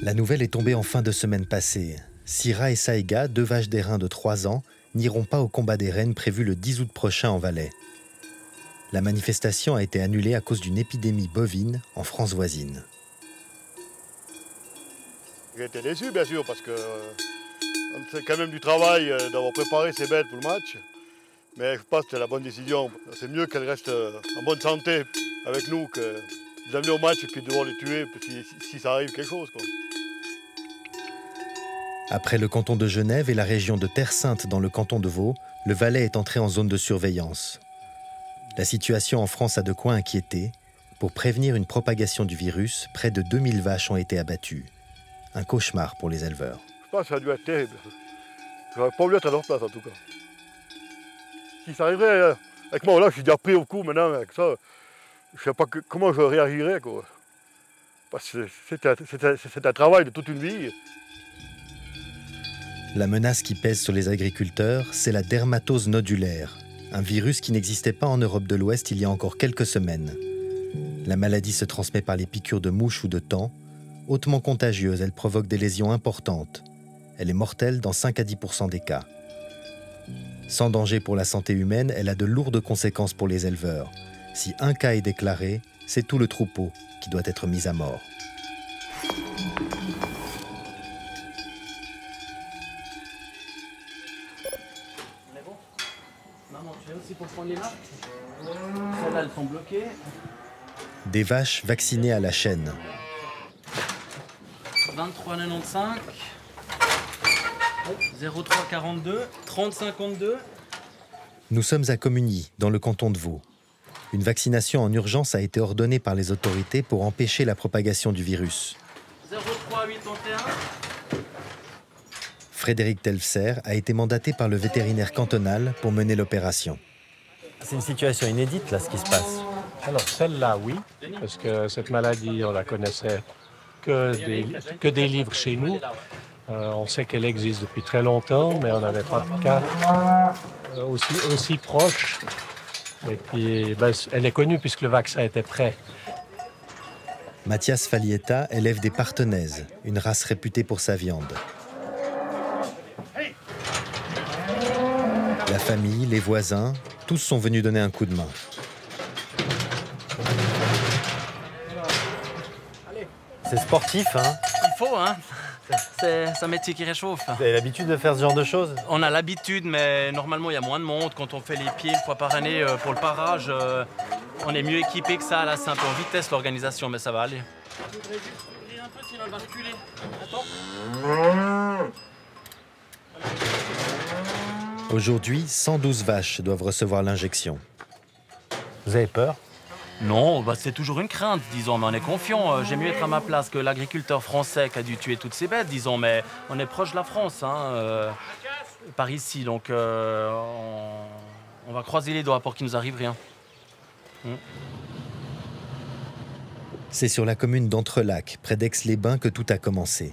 La nouvelle est tombée en fin de semaine passée. Syrah et Saïga, 2 vaches d'airain de 3 ans, n'iront pas au combat des rennes prévu le 10 août prochain en Valais. La manifestation a été annulée à cause d'une épidémie bovine en France voisine. J'ai été déçu, bien sûr, parce que c'est quand même du travail d'avoir préparé ces bêtes pour le match. Mais je pense que c'est la bonne décision. C'est mieux qu'elles restent en bonne santé avec nous que de les amener au match et puis de devoir les tuer si ça arrive quelque chose, quoi. Après le canton de Genève et la région de Terre-Sainte dans le canton de Vaud, le Valais est entré en zone de surveillance. La situation en France a de quoi inquiéter. Pour prévenir une propagation du virus, près de 2000 vaches ont été abattues. Un cauchemar pour les éleveurs. Je pense que ça a dû être terrible. J'aurais pas voulu être à leur place en tout cas. Si ça arriverait avec moi, là je suis déjà pris au coup maintenant avec ça. Je ne sais pas comment je réagirais, quoi. Parce que c'est un travail de toute une vie. La menace qui pèse sur les agriculteurs, c'est la dermatose nodulaire, un virus qui n'existait pas en Europe de l'Ouest il y a encore quelques semaines. La maladie se transmet par les piqûres de mouches ou de tampes. Hautement contagieuse, elle provoque des lésions importantes. Elle est mortelle dans 5 à 10% des cas. Sans danger pour la santé humaine, elle a de lourdes conséquences pour les éleveurs. Si un cas est déclaré, c'est tout le troupeau qui doit être mis à mort. On est bon ? Maman, tu viens aussi pour prendre les marques ? Celles-là, elles sont bloquées. Des vaches vaccinées à la chaîne. 23,95, 03,42, 30,52. Nous sommes à Comugny, dans le canton de Vaud. Une vaccination en urgence a été ordonnée par les autorités pour empêcher la propagation du virus. 03,81. Frédéric Telfser a été mandaté par le vétérinaire cantonal pour mener l'opération. C'est une situation inédite, là, ce qui se passe. Alors, celle-là, oui, parce que cette maladie, on la connaissait que des livres chez nous. On sait qu'elle existe depuis très longtemps, mais on n'avait pas de cas aussi proche. Et puis, elle est connue puisque le vaccin était prêt. Mathias Fallietta élève des partenaises, une race réputée pour sa viande. La famille, les voisins, tous sont venus donner un coup de main. C'est sportif, hein? Il faut, hein? C'est un métier qui réchauffe. Vous avez l'habitude de faire ce genre de choses? On a l'habitude, mais normalement, il y a moins de monde. Quand on fait les pieds une fois par année pour le parage, on est mieux équipé que ça. Là, c'est un peu en vitesse, l'organisation, mais ça va aller. Je voudrais juste ouvrir un peu, sinon elle va reculer. Attends. Aujourd'hui, 112 vaches doivent recevoir l'injection. Vous avez peur? Non, c'est toujours une crainte, disons, mais on est confiant. J'aime mieux être à ma place que l'agriculteur français qui a dû tuer toutes ces bêtes, disons, mais on est proche de la France, hein, par ici, donc on va croiser les doigts pour qu'il nous arrive rien. C'est sur la commune d'Entrelacs, près d'Aix-les-Bains, que tout a commencé.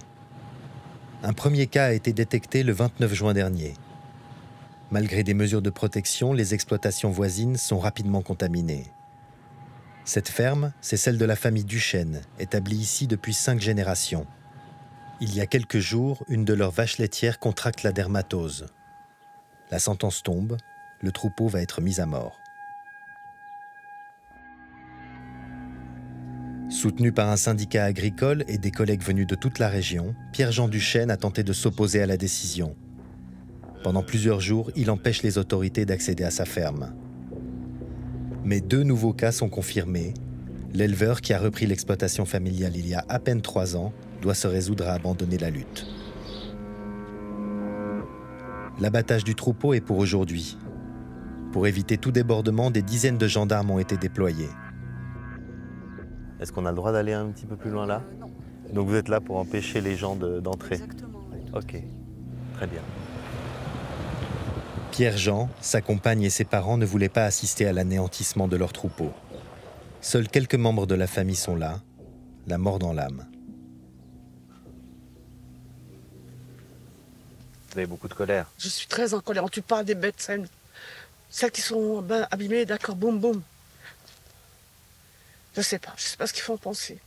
Un premier cas a été détecté le 29 juin dernier. Malgré des mesures de protection, les exploitations voisines sont rapidement contaminées. Cette ferme, c'est celle de la famille Duchesne, établie ici depuis 5 générations. Il y a quelques jours, une de leurs vaches laitières contracte la dermatose. La sentence tombe, le troupeau va être mis à mort. Soutenu par un syndicat agricole et des collègues venus de toute la région, Pierre-Jean Duchesne a tenté de s'opposer à la décision. Pendant plusieurs jours, il empêche les autorités d'accéder à sa ferme. Mais 2 nouveaux cas sont confirmés. L'éleveur qui a repris l'exploitation familiale il y a à peine 3 ans doit se résoudre à abandonner la lutte. L'abattage du troupeau est pour aujourd'hui. Pour éviter tout débordement, des dizaines de gendarmes ont été déployés. Est-ce qu'on a le droit d'aller un petit peu plus loin là? Non. Donc vous êtes là pour empêcher les gens d'entrer? Exactement. Ok, très bien. Pierre-Jean, sa compagne et ses parents ne voulaient pas assister à l'anéantissement de leur troupeau. Seuls quelques membres de la famille sont là, la mort dans l'âme. Vous avez beaucoup de colère. Je suis très en colère. Tu parles des bêtes, celles qui sont abîmées, d'accord, boum, boum. Je sais pas ce qu'ils font penser.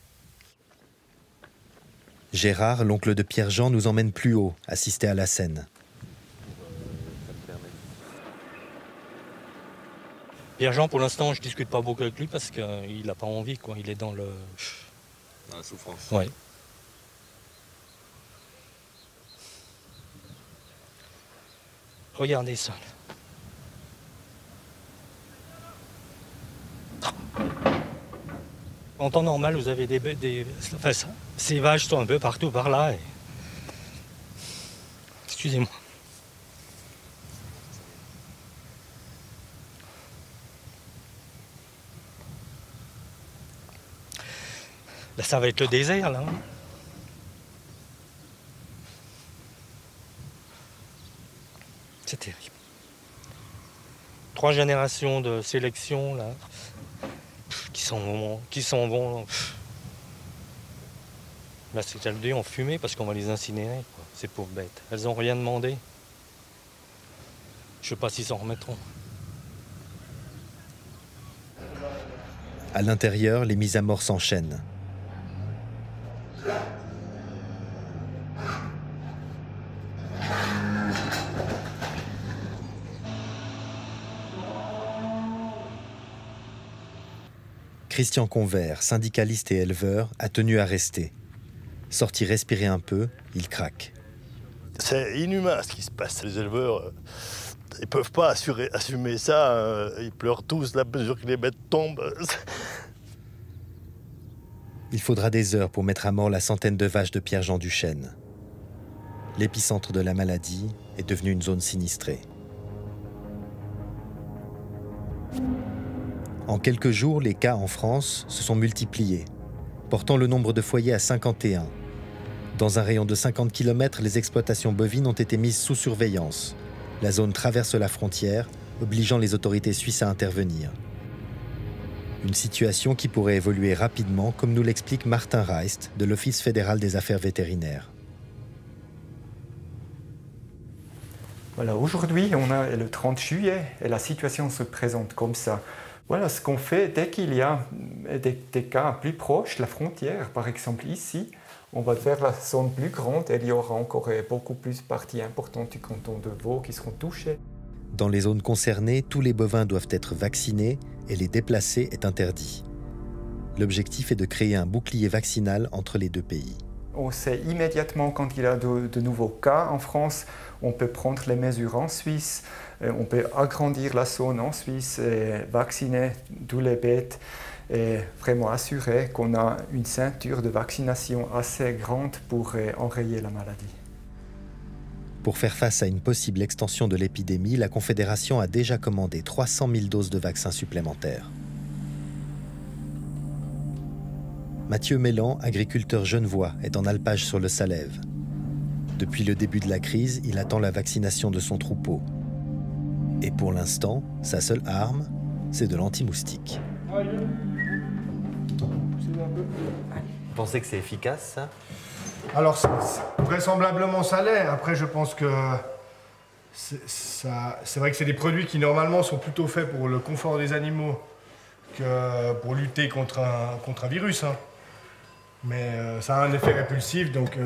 Gérard, l'oncle de Pierre-Jean, nous emmène plus haut, assister à la scène. Pierre-Jean, pour l'instant, je discute pas beaucoup avec lui parce qu'il n'a pas envie, quoi. Il est dans le... Dans la souffrance. Ouais. Regardez ça. En temps normal, vous avez enfin, ces vaches sont un peu partout par là. Et... Excusez-moi. Là, ça va être le désert, là. C'est terrible. 3 générations de sélection, là, qui sont bons. Là, c'est le dé en fumée parce qu'on va les incinérer, quoi, ces pauvres bêtes. Elles n'ont rien demandé. Je ne sais pas s'ils s'en remettront. À l'intérieur, les mises à mort s'enchaînent. Christian Convert, syndicaliste et éleveur, a tenu à rester. Sorti respirer un peu, il craque. C'est inhumain ce qui se passe. Les éleveurs, ils ne peuvent pas assumer ça. Ils pleurent tous la mesure que les bêtes tombent. Il faudra des heures pour mettre à mort la centaine de vaches de Pierre-Jean Duchesne. L'épicentre de la maladie est devenu une zone sinistrée. En quelques jours, les cas en France se sont multipliés, portant le nombre de foyers à 51. Dans un rayon de 50 km, les exploitations bovines ont été mises sous surveillance. La zone traverse la frontière, obligeant les autorités suisses à intervenir. Une situation qui pourrait évoluer rapidement, comme nous l'explique Martin Reist de l'Office fédéral des affaires vétérinaires. Voilà, aujourd'hui, on est le 30 juillet et la situation se présente comme ça. Voilà ce qu'on fait dès qu'il y a des cas plus proches de la frontière. Par exemple ici, on va faire la zone plus grande et il y aura encore beaucoup plus de parties importantes du canton de Vaud qui seront touchées. Dans les zones concernées, tous les bovins doivent être vaccinés et les déplacer est interdit. L'objectif est de créer un bouclier vaccinal entre les deux pays. On sait immédiatement quand il y a de nouveaux cas en France, on peut prendre les mesures en Suisse, on peut agrandir la zone en Suisse et vacciner tous les bêtes et vraiment assurer qu'on a une ceinture de vaccination assez grande pour enrayer la maladie. Pour faire face à une possible extension de l'épidémie, la Confédération a déjà commandé 300 000 doses de vaccins supplémentaires. Mathieu Mélan, agriculteur genevois, est en alpage sur le Salève. Depuis le début de la crise, il attend la vaccination de son troupeau. Et pour l'instant, sa seule arme, c'est de l'anti-moustique. Vous pensez que c'est efficace, ça? Alors, vraisemblablement, ça l'est. Après, je pense que c'est vrai que c'est des produits qui, normalement, sont plutôt faits pour le confort des animaux que pour lutter contre un virus. Hein. Mais ça a un effet répulsif, donc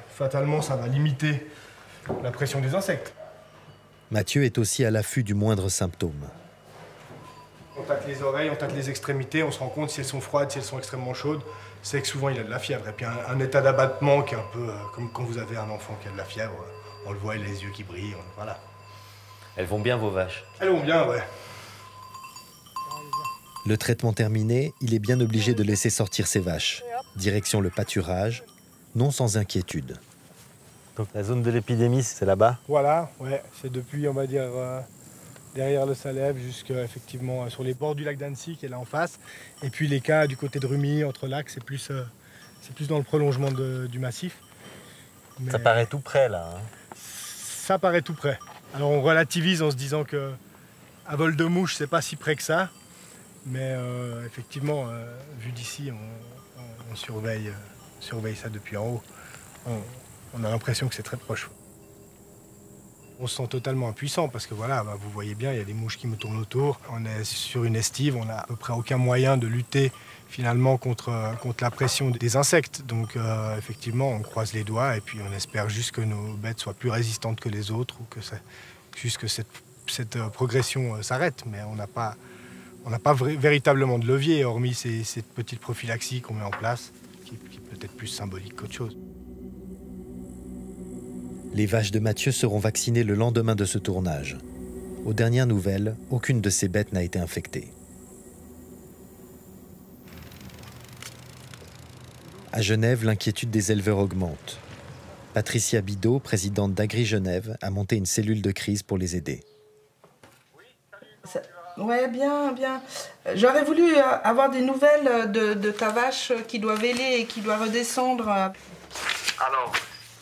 fatalement, ça va limiter la pression des insectes. Mathieu est aussi à l'affût du moindre symptôme. On tâte les oreilles, on tâte les extrémités, on se rend compte si elles sont froides, si elles sont extrêmement chaudes. C'est que souvent il a de la fièvre. Et puis un état d'abattement qui est un peu comme quand vous avez un enfant qui a de la fièvre. On le voit, il a les yeux qui brillent, voilà. Elles vont bien, vos vaches? Elles vont bien, ouais. Le traitement terminé, il est bien obligé de laisser sortir ses vaches. Direction le pâturage, non sans inquiétude. Donc la zone de l'épidémie, c'est là-bas? Voilà, ouais, c'est depuis, on va dire, derrière le Salève, jusqu'effectivement sur les bords du lac d'Annecy, qui est là en face. Et puis les cas du côté de Rumi, entre lacs, c'est plus dans le prolongement du massif. Mais ça paraît tout près, là. Hein. Ça paraît tout près. Alors on relativise en se disant que à vol de mouche, c'est pas si près que ça. Mais effectivement, vu d'ici, on surveille ça depuis en haut. On a l'impression que c'est très proche. On se sent totalement impuissant parce que voilà, vous voyez bien, il y a des mouches qui me tournent autour. On est sur une estive, on n'a à peu près aucun moyen de lutter finalement contre la pression des insectes. Donc effectivement, on croise les doigts et puis on espère juste que nos bêtes soient plus résistantes que les autres ou que cette progression s'arrête. Mais on n'a pas véritablement de levier, hormis cette petite prophylaxie qu'on met en place, qui est peut-être plus symbolique qu'autre chose. Les vaches de Mathieu seront vaccinées le lendemain de ce tournage. Aux dernières nouvelles, aucune de ces bêtes n'a été infectée. À Genève, l'inquiétude des éleveurs augmente. Patricia Bidot, présidente d'Agri-Genève, a monté une cellule de crise pour les aider. Ouais, bien, bien. J'aurais voulu avoir des nouvelles de ta vache qui doit véler et qui doit redescendre. Alors,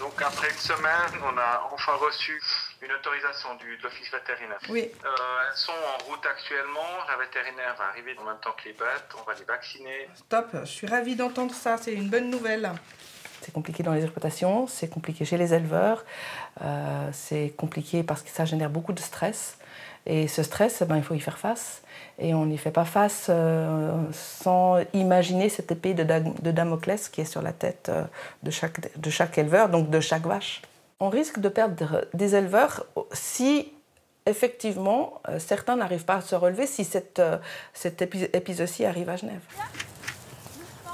donc après une semaine, on a enfin reçu une autorisation de l'office vétérinaire. Oui. Elles sont en route actuellement. La vétérinaire va arriver en même temps que les bêtes. On va les vacciner. Top, je suis ravie d'entendre ça. C'est une bonne nouvelle. C'est compliqué dans les exploitations, c'est compliqué chez les éleveurs. C'est compliqué parce que ça génère beaucoup de stress. Et ce stress, il faut y faire face. Et on n'y fait pas face sans imaginer cette épée de Damoclès qui est sur la tête de chaque éleveur, donc de chaque vache. On risque de perdre des éleveurs si, effectivement, certains n'arrivent pas à se relever, si cet épisode-ci arrive à Genève.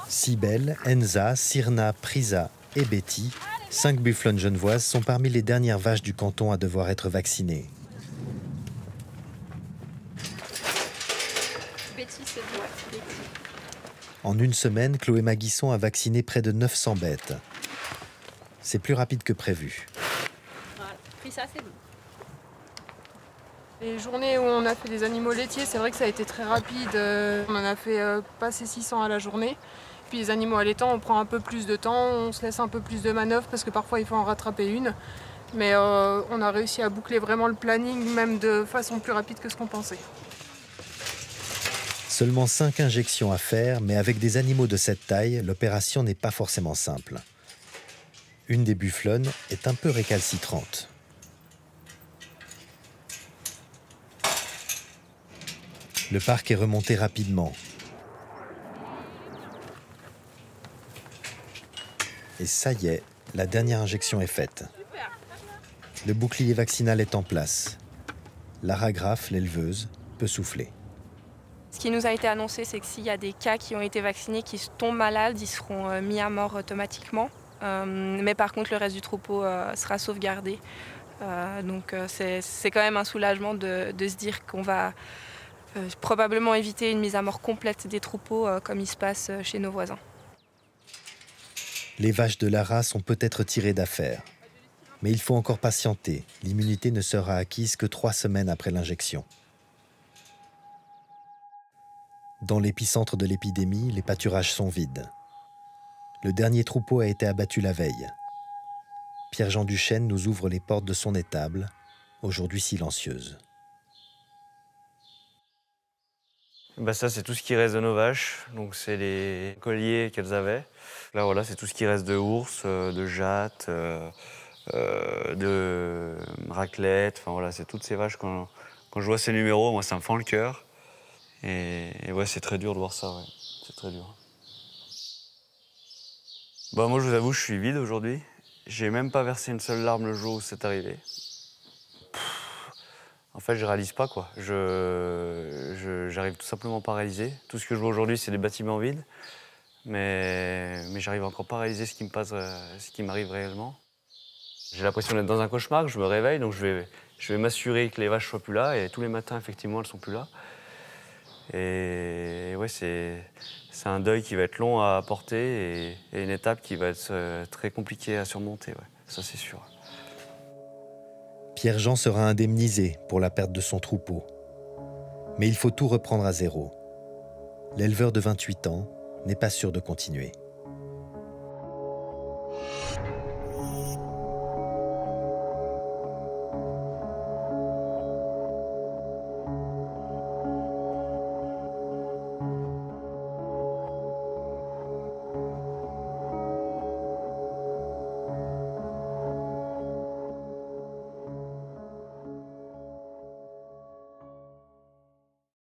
Cybèle, Enza, Cyrna, Prisa et Betty, 5 bufflonnes genevoises, sont parmi les dernières vaches du canton à devoir être vaccinées. En une semaine, Chloé Maguisson a vacciné près de 900 bêtes. C'est plus rapide que prévu. Voilà, pris ça, c'est bon. Les journées où on a fait des animaux laitiers, c'est vrai que ça a été très rapide. On en a fait passer 600 à la journée. Puis les animaux allaitants, on prend un peu plus de temps, on se laisse un peu plus de manœuvre parce que parfois il faut en rattraper une. Mais on a réussi à boucler vraiment le planning, même de façon plus rapide que ce qu'on pensait. Seulement 5 injections à faire, mais avec des animaux de cette taille, l'opération n'est pas forcément simple. Une des bufflonnes est un peu récalcitrante. Le parc est remonté rapidement. Et ça y est, la dernière injection est faite. Le bouclier vaccinal est en place. Lara Graff, l'éleveuse, peut souffler. Ce qui nous a été annoncé, c'est que s'il y a des cas qui ont été vaccinés, qui tombent malades, ils seront mis à mort automatiquement. Mais par contre, le reste du troupeau sera sauvegardé. Donc c'est quand même un soulagement de se dire qu'on va probablement éviter une mise à mort complète des troupeaux comme il se passe chez nos voisins. Les vaches de Lara sont peut-être tirées d'affaire. Mais il faut encore patienter. L'immunité ne sera acquise que 3 semaines après l'injection. Dans l'épicentre de l'épidémie, les pâturages sont vides. Le dernier troupeau a été abattu la veille. Pierre-Jean Duchesne nous ouvre les portes de son étable, aujourd'hui silencieuse. Ça, c'est tout ce qui reste de nos vaches. Donc, c'est les colliers qu'elles avaient. Là, voilà, c'est tout ce qui reste de ours, de jatte, de raclette. Enfin, voilà, c'est toutes ces vaches. Quand je vois ces numéros, moi, ça me fend le cœur. Et ouais, c'est très dur de voir ça, ouais. C'est très dur. Moi, je vous avoue, je suis vide aujourd'hui. J'ai même pas versé une seule larme le jour où c'est arrivé. En fait, je réalise pas, quoi. J'arrive tout simplement pas à réaliser. Tout ce que je vois aujourd'hui, c'est des bâtiments vides. Mais j'arrive encore pas à réaliser ce qui m'arrive réellement. J'ai l'impression d'être dans un cauchemar, je me réveille, donc je vais m'assurer que les vaches soient plus là. Et tous les matins, effectivement, elles sont plus là. Et ouais, c'est un deuil qui va être long à porter et une étape qui va être très compliquée à surmonter, ouais. Ça, c'est sûr. Pierre-Jean sera indemnisé pour la perte de son troupeau. Mais il faut tout reprendre à zéro. L'éleveur de 28 ans n'est pas sûr de continuer.